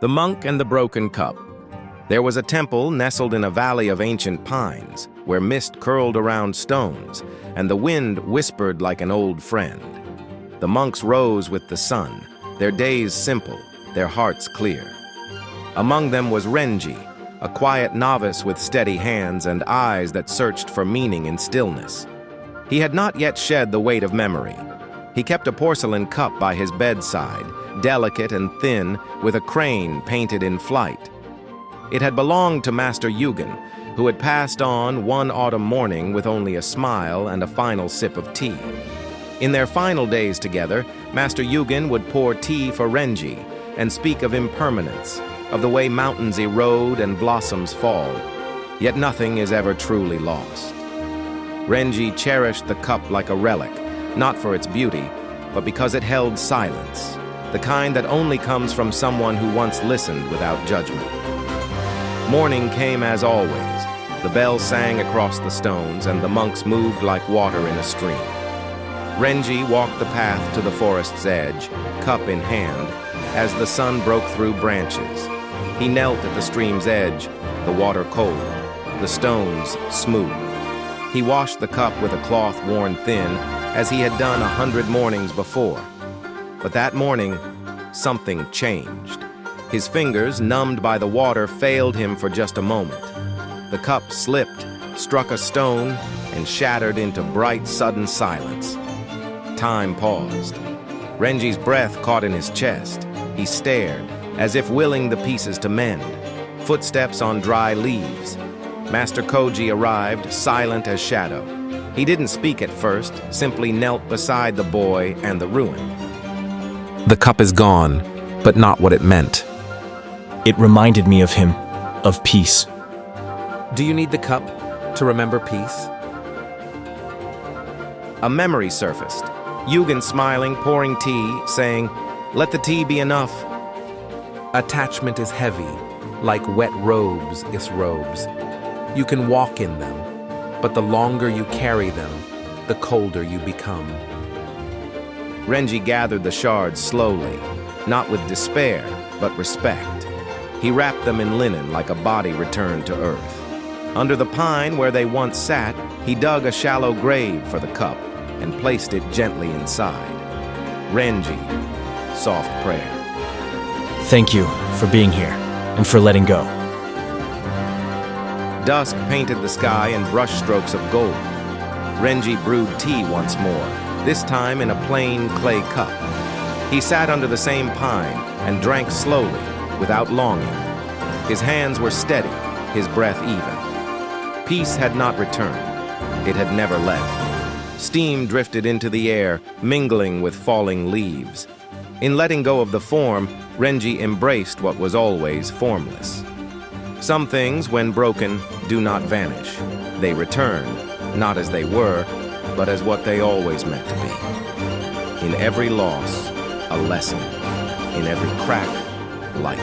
The Monk and the Broken Cup. There was a temple nestled in a valley of ancient pines, where mist curled around stones, and the wind whispered like an old friend. The monks rose with the sun, their days simple, their hearts clear. Among them was Renji, a quiet novice with steady hands and eyes that searched for meaning in stillness. He had not yet shed the weight of memory. He kept a porcelain cup by his bedside, delicate and thin, with a crane painted in flight. It had belonged to Master Yugen, who had passed on one autumn morning with only a smile and a final sip of tea. In their final days together, Master Yugen would pour tea for Renji and speak of impermanence, of the way mountains erode and blossoms fall. Yet nothing is ever truly lost. Renji cherished the cup like a relic, not for its beauty, but because it held silence, the kind that only comes from someone who once listened without judgment. Morning came as always. The bell sang across the stones, and the monks moved like water in a stream. Renji walked the path to the forest's edge, cup in hand, as the sun broke through branches. He knelt at the stream's edge, the water cold, the stones smooth. He washed the cup with a cloth worn thin, as he had done 100 mornings before. But that morning, something changed. His fingers, numbed by the water, failed him for just a moment. The cup slipped, struck a stone, and shattered into bright, sudden silence. Time paused. Renji's breath caught in his chest. He stared, as if willing the pieces to mend. Footsteps on dry leaves. Master Koji arrived, silent as shadow. He didn't speak at first, simply knelt beside the boy and the ruin. The cup is gone, but not what it meant. It reminded me of him, of peace. Do you need the cup to remember peace? A memory surfaced. Yugen smiling, pouring tea, saying, "Let the tea be enough." Attachment is heavy, like wet robes is robes. You can walk in them, but the longer you carry them, the colder you become. Renji gathered the shards slowly, not with despair, but respect. He wrapped them in linen like a body returned to earth. Under the pine where they once sat, he dug a shallow grave for the cup and placed it gently inside. Renji, soft prayer. Thank you for being here and for letting go. Dusk painted the sky in brushstrokes of gold. Renji brewed tea once more, this time in a plain clay cup. He sat under the same pine and drank slowly, without longing. His hands were steady, his breath even. Peace had not returned. It had never left. Steam drifted into the air, mingling with falling leaves. In letting go of the form, Renji embraced what was always formless. Some things, when broken, do not vanish. They return, not as they were, but as what they always meant to be. In every loss, a lesson. In every crack, light.